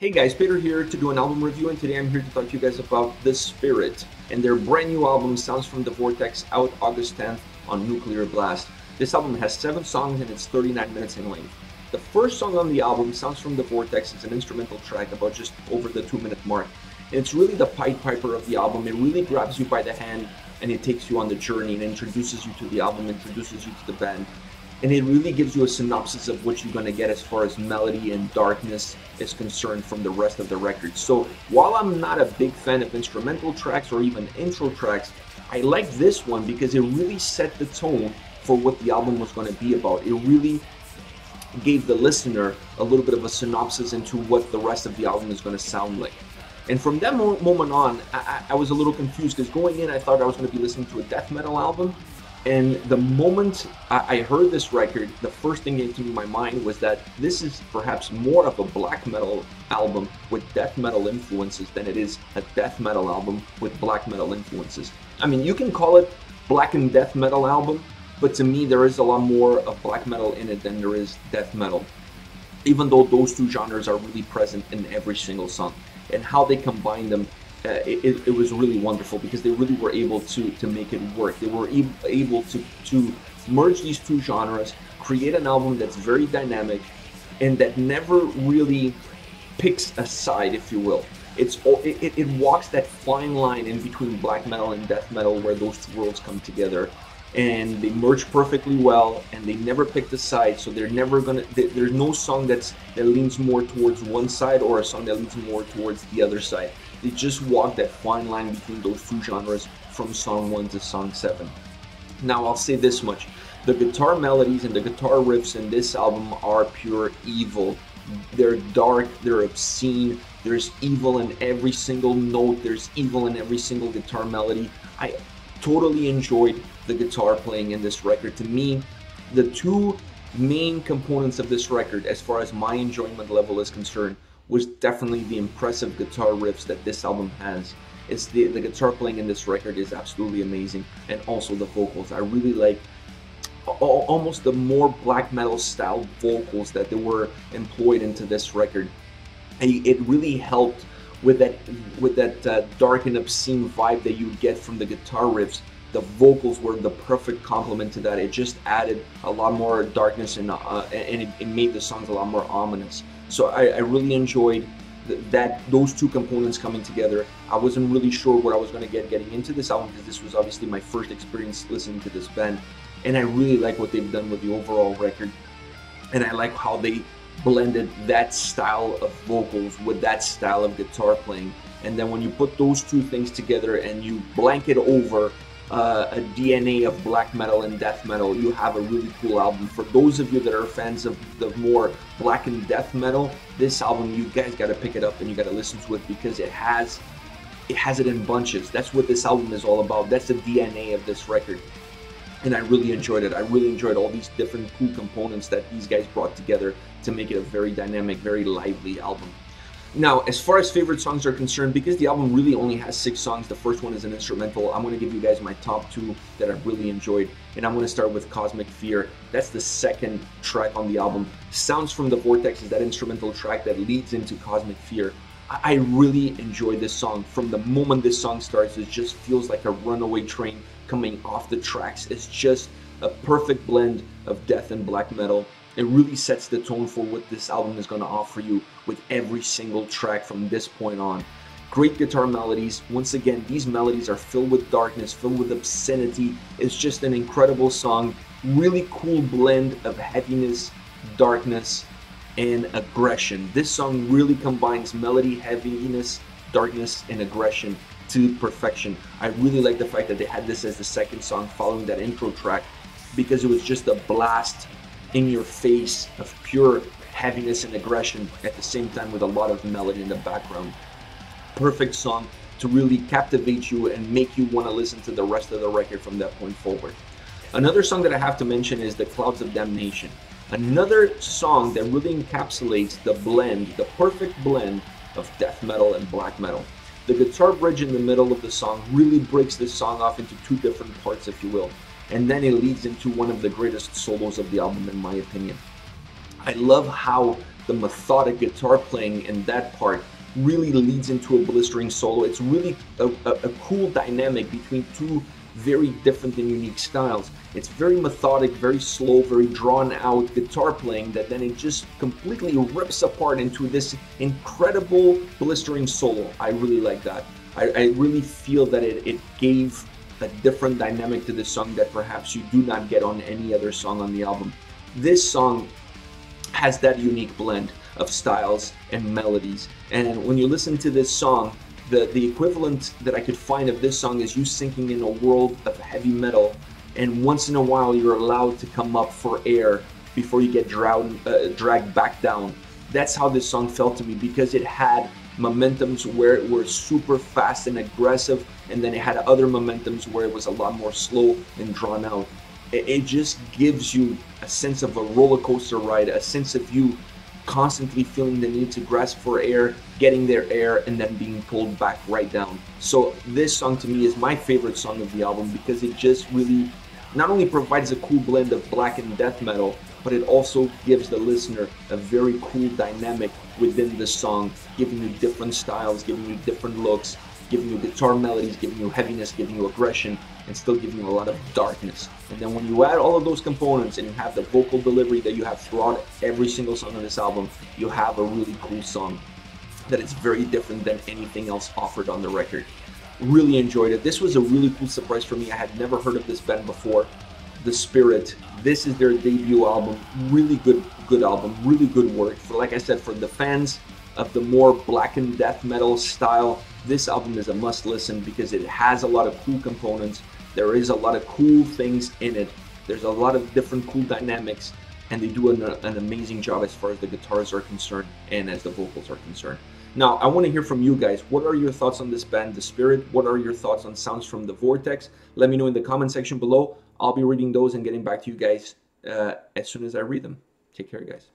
Hey guys, Peter here to do an album review, and today I'm here to talk to you guys about The Spirit and their brand new album, Sounds from the Vortex, out August 10th on Nuclear Blast. This album has 7 songs and it's 39 minutes in length. The first song on the album, Sounds from the Vortex, is an instrumental track about just over the 2-minute mark. And it's really the Pied Piper of the album. It really grabs you by the hand and it takes you on the journey and introduces you to the album, introduces you to the band. And it really gives you a synopsis of what you're going to get as far as melody and darkness is concerned from the rest of the record. So while I'm not a big fan of instrumental tracks or even intro tracks, I like this one because it really set the tone for what the album was going to be about. It really gave the listener a little bit of a synopsis into what the rest of the album is going to sound like. And from that moment on, I was a little confused because going in I thought I was going to be listening to a death metal album. And the moment I heard this record, the first thing that came to my mind was that this is perhaps more of a black metal album with death metal influences than it is a death metal album with black metal influences. I mean, you can call it black and death metal album, but to me there is a lot more of black metal in it than there is death metal, even though those two genres are really present in every single song. And how they combine them, it was really wonderful because they really were able to make it work. They were able to merge these two genres, create an album that's very dynamic and that never really picks a side, if you will. It walks that fine line in between black metal and death metal where those two worlds come together, and they merge perfectly well, and they never pick the side. So they're never gonna. There's no song that leans more towards one side or a song that leans more towards the other side. They just walk that fine line between those two genres from song 1 to song 7. Now I'll say this much: the guitar melodies and the guitar riffs in this album are pure evil. They're dark, they're obscene, there's evil in every single note, there's evil in every single guitar melody. I totally enjoyed the guitar playing in this record. To me, the two main components of this record, as far as my enjoyment level is concerned, was definitely the impressive guitar riffs that this album has. It's the guitar playing in this record is absolutely amazing, and also the vocals. I really like almost the more black metal style vocals that they were employed into this record. It really helped with that dark and obscene vibe that you get from the guitar riffs. The vocals were the perfect complement to that. It just added a lot more darkness and it made the songs a lot more ominous. So I really enjoyed those two components coming together. I wasn't really sure what I was going to get getting into this album because this was obviously my first experience listening to this band, and I really like what they've done with the overall record, and I like how they blended that style of vocals with that style of guitar playing. And then when you put those two things together and you blanket over a DNA of black metal and death metal, you have a really cool album. For those of you that are fans of the more black and death metal, this album, you guys got to pick it up and you got to listen to it because it has it in bunches. That's what this album is all about. That's the DNA of this record, and I really enjoyed it. I really enjoyed all these different cool components that these guys brought together to make it a very dynamic, very lively album. Now, as far as favorite songs are concerned, because the album really only has 6 songs, the first one is an instrumental, I'm going to give you guys my top 2 that I really enjoyed, and I'm going to start with Cosmic Fear. That's the second track on the album. Sounds from the Vortex is that instrumental track that leads into Cosmic Fear. I really enjoyed this song. From the moment this song starts, it just feels like a runaway train coming off the tracks. It's just a perfect blend of death and black metal. It really sets the tone for what this album is going to offer you with every single track from this point on. Great guitar melodies. Once again, these melodies are filled with darkness, filled with obscenity. It's just an incredible song. Really cool blend of heaviness, darkness, and aggression. This song really combines melody, heaviness, darkness, and aggression to perfection. I really like the fact that they had this as the second song following that intro track, because it was just a blast in your face of pure heaviness and aggression at the same time with a lot of melody in the background. Perfect song to really captivate you and make you want to listen to the rest of the record from that point forward. Another song that I have to mention is the Clouds of Damnation. Another song that really encapsulates the blend, the perfect blend of death metal and black metal. The guitar bridge in the middle of the song really breaks this song off into 2 different parts, if you will. And then it leads into one of the greatest solos of the album, in my opinion. I love how the methodic guitar playing in that part really leads into a blistering solo. It's really a cool dynamic between two very different and unique styles. It's very methodic, very slow, very drawn out guitar playing that then it just completely rips apart into this incredible blistering solo. I really like that. I really feel that it gave a different dynamic to this song that perhaps you do not get on any other song on the album. This song has that unique blend of styles and melodies, and when you listen to this song, the equivalent that I could find of this song is you sinking in a world of heavy metal, and once in a while you're allowed to come up for air before you get dragged back down. That's how this song felt to me, because it had momentums where it was super fast and aggressive, and then it had other momentums where it was a lot more slow and drawn out. It just gives you a sense of a roller coaster ride, a sense of you constantly feeling the need to grasp for air, getting their air, and then being pulled back right down. So this song to me is my favorite song of the album, because it just really not only provides a cool blend of black and death metal, but it also gives the listener a very cool dynamic within the song, giving you different styles, giving you different looks, giving you guitar melodies, giving you heaviness, giving you aggression, and still giving you a lot of darkness. And then when you add all of those components and you have the vocal delivery that you have throughout every single song on this album, you have a really cool song that is very different than anything else offered on the record. Really enjoyed it. This was a really cool surprise for me. I had never heard of this band before. The Spirit. This is their debut album. Really good album. Really good work. Like I said, for the fans of the more black and death metal style, this album is a must listen, because it has a lot of cool components. There is a lot of cool things in it. There's a lot of different cool dynamics, and they do an amazing job as far as the guitars are concerned and as the vocals are concerned. Now, I want to hear from you guys. What are your thoughts on this band, The Spirit? What are your thoughts on sounds from the Vortex? Let me know in the comment section below. I'll be reading those and getting back to you guys as soon as I read them. Take care, guys.